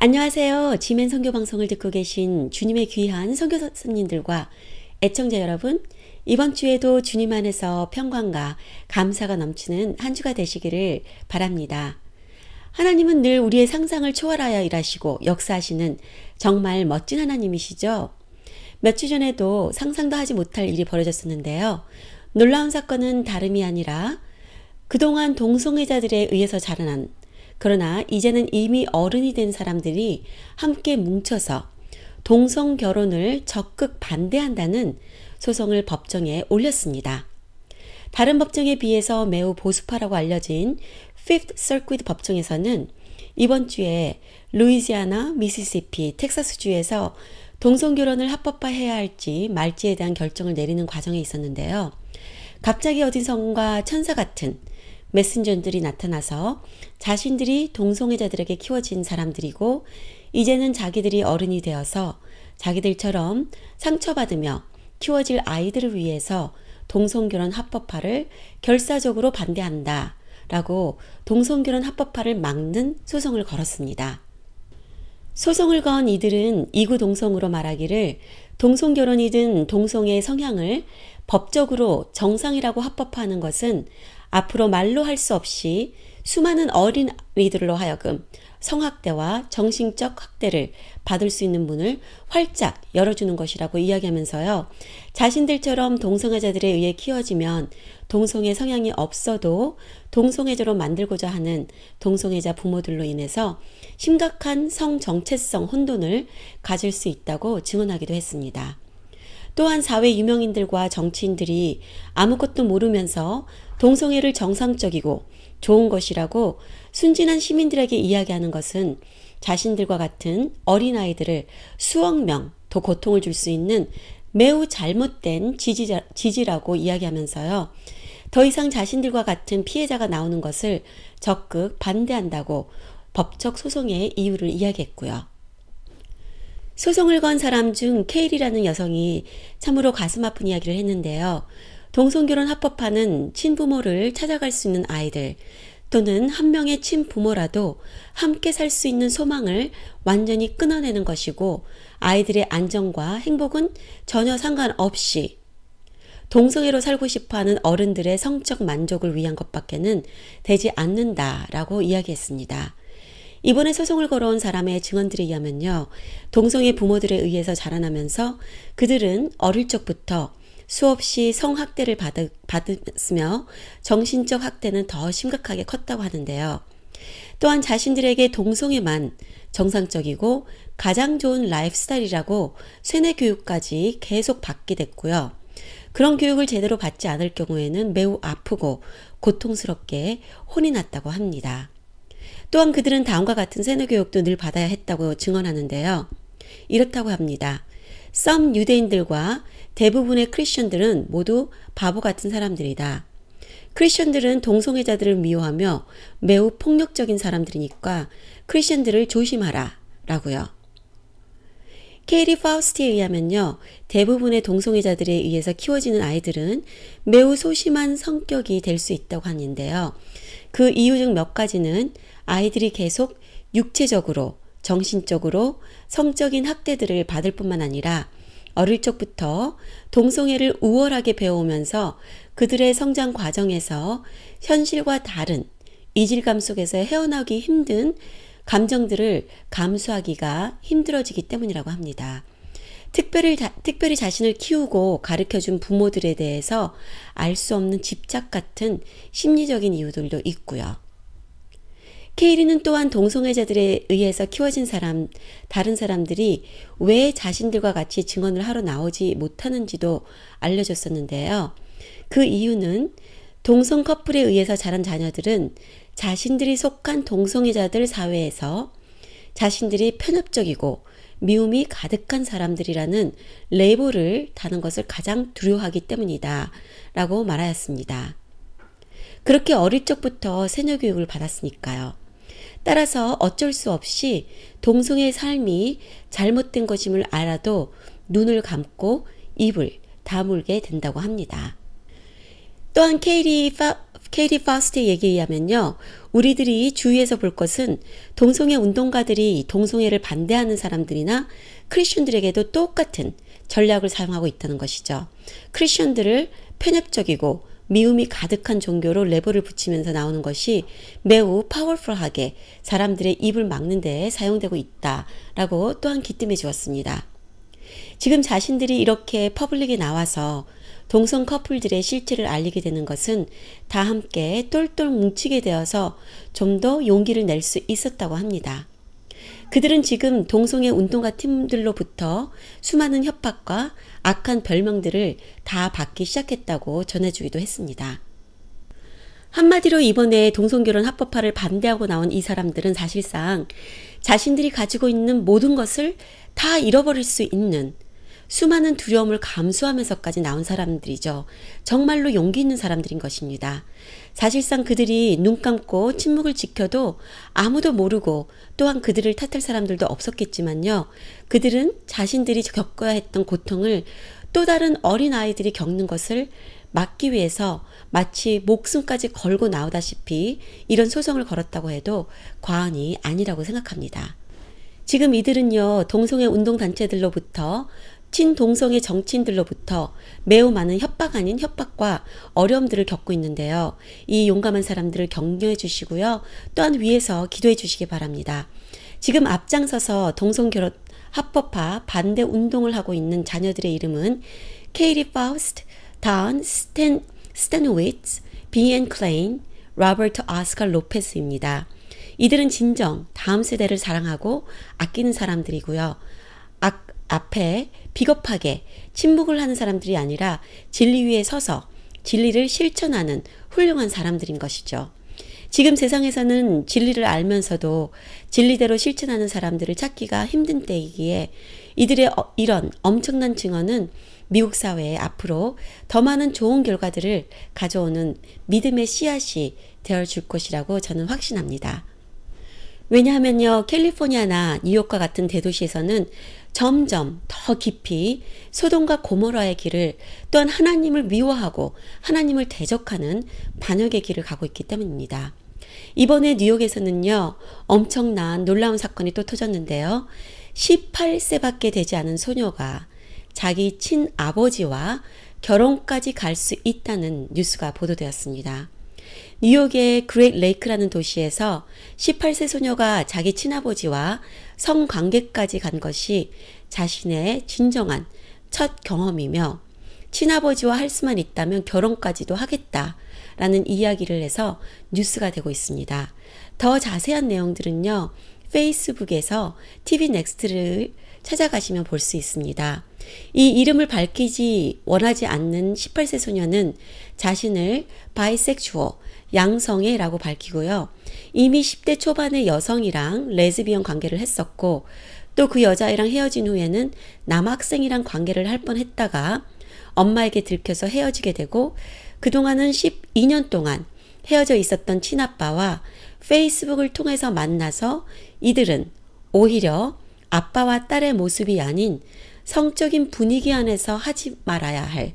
안녕하세요. 지멘 선교 방송을 듣고 계신 주님의 귀한 선교사님들과 애청자 여러분, 이번 주에도 주님 안에서 평강과 감사가 넘치는 한 주가 되시기를 바랍니다. 하나님은 늘 우리의 상상을 초월하여 일하시고 역사하시는 정말 멋진 하나님이시죠. 몇 주 전에도 상상도 하지 못할 일이 벌어졌었는데요. 놀라운 사건은 다름이 아니라 그동안 동성애자들에 의해서 자라난, 그러나 이제는 이미 어른이 된 사람들이 함께 뭉쳐서 동성 결혼을 적극 반대한다는 소송을 법정에 올렸습니다. 다른 법정에 비해서 매우 보수파라고 알려진 Fifth Circuit 법정에서는 이번 주에 루이지아나, 미시시피, 텍사스주에서 동성 결혼을 합법화해야 할지 말지에 대한 결정을 내리는 과정에 있었는데요. 갑자기 어디선가 천사 같은 메신저들이 나타나서 자신들이 동성애자들에게 키워진 사람들이고 이제는 자기들이 어른이 되어서 자기들처럼 상처받으며 키워질 아이들을 위해서 동성결혼 합법화를 결사적으로 반대한다 라고 동성결혼 합법화를 막는 소송을 걸었습니다. 소송을 건 이들은 이구 동성으로 말하기를 동성결혼이든 동성애의 성향을 법적으로 정상이라고 합법화하는 것은 앞으로 말로 할 수 없이 수많은 어린이들로 하여금 성학대와 정신적 학대를 받을 수 있는 문을 활짝 열어주는 것이라고 이야기하면서요. 자신들처럼 동성애자들에 의해 키워지면 동성애 성향이 없어도 동성애자로 만들고자 하는 동성애자 부모들로 인해서 심각한 성정체성 혼돈을 가질 수 있다고 증언하기도 했습니다. 또한 사회 유명인들과 정치인들이 아무것도 모르면서 동성애를 정상적이고 좋은 것이라고 순진한 시민들에게 이야기하는 것은 자신들과 같은 어린아이들을 수억 명 더 고통을 줄 수 있는 매우 잘못된 지지라고 이야기하면서요. 더 이상 자신들과 같은 피해자가 나오는 것을 적극 반대한다고 법적 소송의 이유를 이야기했고요. 소송을 건 사람 중 케일이라는 여성이 참으로 가슴 아픈 이야기를 했는데요. 동성결혼 합법화는 친부모를 찾아갈 수 있는 아이들 또는 한 명의 친부모라도 함께 살 수 있는 소망을 완전히 끊어내는 것이고 아이들의 안정과 행복은 전혀 상관없이 동성애로 살고 싶어하는 어른들의 성적 만족을 위한 것밖에는 되지 않는다라고 이야기했습니다. 이번에 소송을 걸어온 사람의 증언들에 의하면요. 동성애 부모들에 의해서 자라나면서 그들은 어릴 적부터 수없이 성학대를 받으며 정신적 학대는 더 심각하게 컸다고 하는데요. 또한 자신들에게 동성애만 정상적이고 가장 좋은 라이프 스타일이라고 세뇌 교육까지 계속 받게 됐고요. 그런 교육을 제대로 받지 않을 경우에는 매우 아프고 고통스럽게 혼이 났다고 합니다. 또한 그들은 다음과 같은 세뇌 교육도 늘 받아야 했다고 증언하는데요. 이렇다고 합니다. 썸 유대인들과 대부분의 크리스천들은 모두 바보 같은 사람들이다. 크리스천들은 동성애자들을 미워하며 매우 폭력적인 사람들이니까 크리스천들을 조심하라 라고요. 케이리 파우스트에 의하면요. 대부분의 동성애자들에 의해서 키워지는 아이들은 매우 소심한 성격이 될 수 있다고 하는데요. 그 이유 중 몇 가지는 아이들이 계속 육체적으로, 정신적으로 성적인 학대들을 받을 뿐만 아니라 어릴 적부터 동성애를 우월하게 배워오면서 그들의 성장 과정에서 현실과 다른 이질감 속에서 헤어나오기 힘든 감정들을 감수하기가 힘들어지기 때문이라고 합니다. 특별히 자신을 키우고 가르쳐준 부모들에 대해서 알 수 없는 집착 같은 심리적인 이유들도 있고요. 케이리는 또한 동성애자들에 의해서 키워진 다른 사람들이 왜 자신들과 같이 증언을 하러 나오지 못하는지도 알려줬었는데요. 그 이유는 동성 커플에 의해서 자란 자녀들은 자신들이 속한 동성애자들 사회에서 자신들이 편협적이고 미움이 가득한 사람들이라는 레이블을 다는 것을 가장 두려워하기 때문이다 라고 말하였습니다. 그렇게 어릴 적부터 세뇌 교육을 받았으니까요. 따라서 어쩔 수 없이 동성애의 삶이 잘못된 것임을 알아도 눈을 감고 입을 다물게 된다고 합니다. 또한 케이리 케이티 파스트의 얘기에 의하면요. 우리들이 주위에서 볼 것은 동성애 운동가들이 동성애를 반대하는 사람들이나 크리스천들에게도 똑같은 전략을 사용하고 있다는 것이죠. 크리스천들을 편협적이고 미움이 가득한 종교로 레벨을 붙이면서 나오는 것이 매우 파워풀하게 사람들의 입을 막는 데 사용되고 있다라고 또한 기뜸해 주었습니다. 지금 자신들이 이렇게 퍼블릭에 나와서 동성 커플들의 실체를 알리게 되는 것은 다 함께 똘똘 뭉치게 되어서 좀 더 용기를 낼 수 있었다고 합니다. 그들은 지금 동성애 운동가 팀들로부터 수많은 협박과 악한 별명들을 다 받기 시작했다고 전해주기도 했습니다. 한마디로 이번에 동성결혼 합법화를 반대하고 나온 이 사람들은 사실상 자신들이 가지고 있는 모든 것을 다 잃어버릴 수 있는 수많은 두려움을 감수하면서까지 나온 사람들이죠. 정말로 용기 있는 사람들인 것입니다. 사실상 그들이 눈 감고 침묵을 지켜도 아무도 모르고 또한 그들을 탓할 사람들도 없었겠지만요. 그들은 자신들이 겪어야 했던 고통을 또 다른 어린아이들이 겪는 것을 막기 위해서 마치 목숨까지 걸고 나오다시피 이런 소송을 걸었다고 해도 과언이 아니라고 생각합니다. 지금 이들은요, 동성애 운동단체들로부터 친동성애 정치인들로부터 매우 많은 협박 아닌 협박과 어려움들을 겪고 있는데요. 이 용감한 사람들을 격려해 주시고요. 또한 위에서 기도해 주시기 바랍니다. 지금 앞장서서 동성결혼 합법화 반대 운동을 하고 있는 자녀들의 이름은 케이티 파우스트, 단 스탠위츠, 비앤 클레인, 로버트 오스카 로페스입니다. 이들은 진정 다음 세대를 사랑하고 아끼는 사람들이고요. 앞에 비겁하게 침묵을 하는 사람들이 아니라 진리 위에 서서 진리를 실천하는 훌륭한 사람들인 것이죠. 지금 세상에서는 진리를 알면서도 진리대로 실천하는 사람들을 찾기가 힘든 때이기에 이들의 이런 엄청난 증언은 미국 사회에 앞으로 더 많은 좋은 결과들을 가져오는 믿음의 씨앗이 되어줄 것이라고 저는 확신합니다. 왜냐하면요, 캘리포니아나 뉴욕과 같은 대도시에서는 점점 더 깊이 소돔과 고모라의 길을 또한 하나님을 미워하고 하나님을 대적하는 반역의 길을 가고 있기 때문입니다. 이번에 뉴욕에서는요, 엄청난 놀라운 사건이 또 터졌는데요. 18세밖에 되지 않은 소녀가 자기 친아버지와 결혼까지 갈 수 있다는 뉴스가 보도되었습니다. 뉴욕의 그레이트 레이크라는 도시에서 18세 소녀가 자기 친아버지와 성관계까지 간 것이 자신의 진정한 첫 경험이며 친아버지와 할 수만 있다면 결혼까지도 하겠다라는 이야기를 해서 뉴스가 되고 있습니다. 더 자세한 내용들은요, 페이스북에서 TV 넥스트를 찾아가시면 볼 수 있습니다. 이 이름을 밝히지 원하지 않는 18세 소녀는 자신을 바이섹슈얼, 양성애라고 밝히고요. 이미 10대 초반의 여성이랑 레즈비언 관계를 했었고 또 그 여자애랑 헤어진 후에는 남학생이랑 관계를 할 뻔했다가 엄마에게 들켜서 헤어지게 되고 그동안은 12년 동안 헤어져 있었던 친아빠와 페이스북을 통해서 만나서 이들은 오히려 아빠와 딸의 모습이 아닌 성적인 분위기 안에서 하지 말아야 할,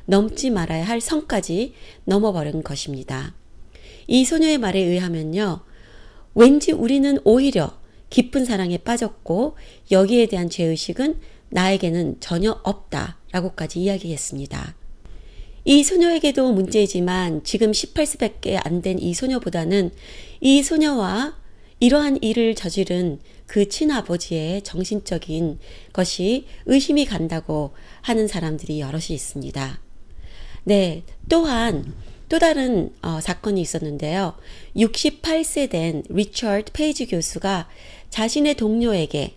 넘지 말아야 할 선까지 넘어버린 것입니다. 이 소녀의 말에 의하면요, 왠지 우리는 오히려 깊은 사랑에 빠졌고 여기에 대한 죄의식은 나에게는 전혀 없다라고까지 이야기했습니다. 이 소녀에게도 문제이지만 지금 18세밖에 안 된 이 소녀보다는 이 소녀와 이러한 일을 저지른 그 친아버지의 정신적인 것이 의심이 간다고 하는 사람들이 여럿이 있습니다. 네, 또한 또 다른 사건이 있었는데요. 68세 된 리처드 페이지 교수가 자신의 동료에게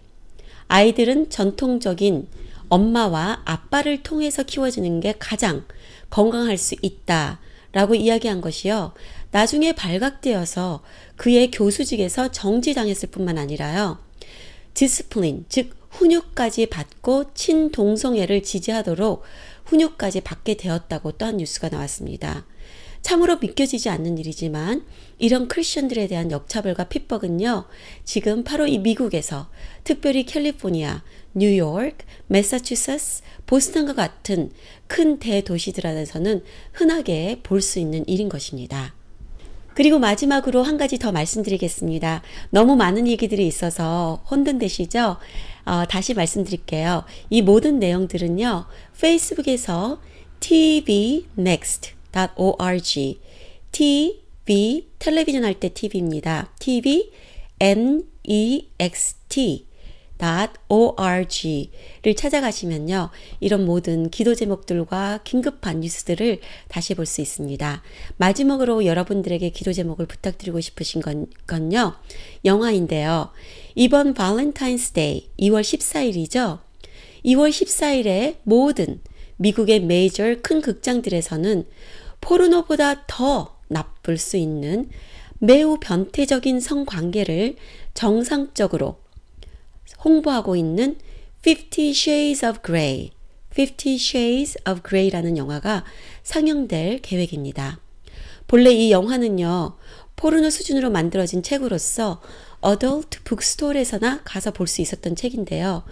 아이들은 전통적인 엄마와 아빠를 통해서 키워지는 게 가장 건강할 수 있다라고 이야기한 것이요. 나중에 발각되어서 그의 교수직에서 정지당했을 뿐만 아니라요. 디스플린, 즉 훈육까지 받고 친동성애를 지지하도록 훈육까지 받게 되었다고 또한 뉴스가 나왔습니다. 참으로 믿겨지지 않는 일이지만 이런 크리스천들에 대한 역차별과 핍박은요. 지금 바로 이 미국에서 특별히 캘리포니아, 뉴욕, 매사추세츠, 보스턴과 같은 큰 대도시들 안에서는 흔하게 볼 수 있는 일인 것입니다. 그리고 마지막으로 한 가지 더 말씀드리겠습니다. 너무 많은 얘기들이 있어서 혼돈되시죠? 다시 말씀드릴게요. 이 모든 내용들은요, 페이스북에서 tvnext.org, TV, 텔레비전 할 때 TV입니다. TV, next. .org를 찾아가시면요. 이런 모든 기도 제목들과 긴급한 뉴스들을 다시 볼 수 있습니다. 마지막으로 여러분들에게 기도 제목을 부탁드리고 싶으신 건요. 영화인데요. 이번 발렌타인스데이 2월 14일이죠. 2월 14일에 모든 미국의 메이저 큰 극장들에서는 포르노보다 더 나쁠 수 있는 매우 변태적인 성관계를 정상적으로 홍보하고 있는 50 Shades of Grey, 50 Shades of Grey라는 영화가 상영될 계획입니다. 본래 이 영화는요, 포르노 수준으로 만들어진 책으로서 어덜트 북스토어에서나 가서 볼 수 있었던 책인데요.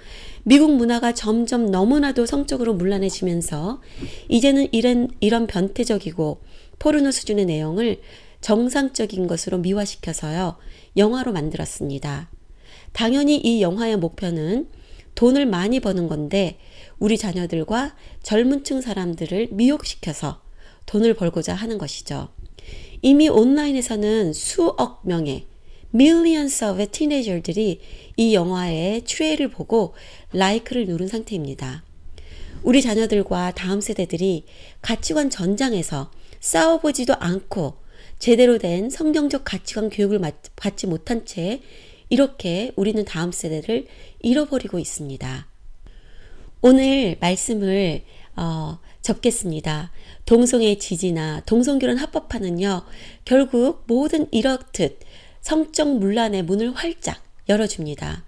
미국 문화가 점점 너무나도 성적으로 문란해지면서 이제는 이런 변태적이고 포르노 수준의 내용을 정상적인 것으로 미화시켜서요, 영화로 만들었습니다. 당연히 이 영화의 목표는 돈을 많이 버는 건데 우리 자녀들과 젊은 층 사람들을 미혹시켜서 돈을 벌고자 하는 것이죠. 이미 온라인에서는 수억 명의 millions of teenager들이 이 영화의 트레일을 보고 라이크를 누른 상태입니다. 우리 자녀들과 다음 세대들이 가치관 전장에서 싸워보지도 않고 제대로 된 성경적 가치관 교육을 받지 못한 채 이렇게 우리는 다음 세대를 잃어버리고 있습니다. 오늘 말씀을 접겠습니다. 동성애 지지나 동성결혼 합법화는요, 결국 모든 이렇듯 성적 문란의 문을 활짝 열어줍니다.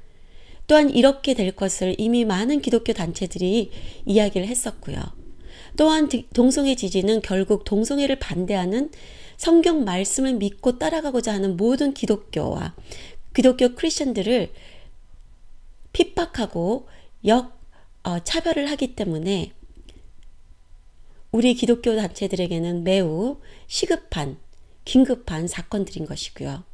또한 이렇게 될 것을 이미 많은 기독교 단체들이 이야기를 했었고요. 또한 동성애 지지는 결국 동성애를 반대하는 성경 말씀을 믿고 따라가고자 하는 모든 기독교 크리스천들을 핍박하고 차별을 하기 때문에 우리 기독교 단체들에게는 매우 시급한, 긴급한 사건들인 것이고요.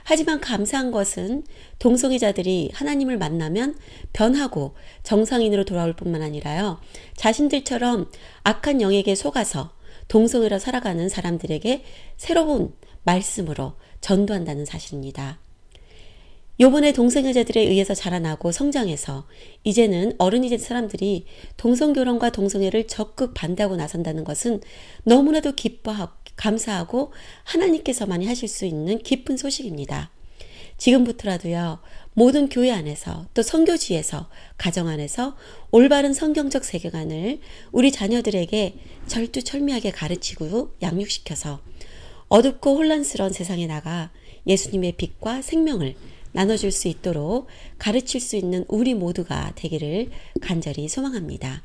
하지만 감사한 것은 동성애자들이 하나님을 만나면 변하고 정상인으로 돌아올 뿐만 아니라요, 자신들처럼 악한 영에게 속아서 동성애로 살아가는 사람들에게 새로운 말씀으로 전도한다는 사실입니다. 요번에 동성애자들에 의해서 자라나고 성장해서 이제는 어른이 된 사람들이 동성결혼과 동성애를 적극 반대하고 나선다는 것은 너무나도 기뻐하고 감사하고 하나님께서만이 하실 수 있는 기쁜 소식입니다. 지금부터라도요, 모든 교회 안에서 또 선교지에서 가정 안에서 올바른 성경적 세계관을 우리 자녀들에게 절두철미하게 가르치고 양육시켜서 어둡고 혼란스러운 세상에 나가 예수님의 빛과 생명을 나눠줄 수 있도록 가르칠 수 있는 우리 모두가 되기를 간절히 소망합니다.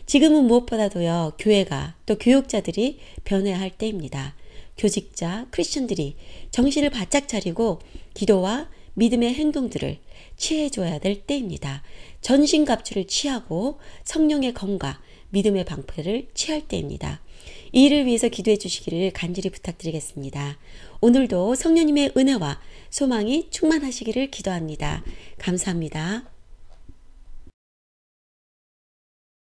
지금은 무엇보다도요, 교회가 또 교육자들이 변해야 할 때입니다. 교직자, 크리스천들이 정신을 바짝 차리고 기도와 믿음의 행동들을 취해줘야 될 때입니다. 전신갑주를 취하고 성령의 검과 믿음의 방패를 취할 때입니다. 이 일을 위해서 기도해 주시기를 간절히 부탁드리겠습니다. 오늘도 성령님의 은혜와 소망이 충만하시기를 기도합니다. 감사합니다.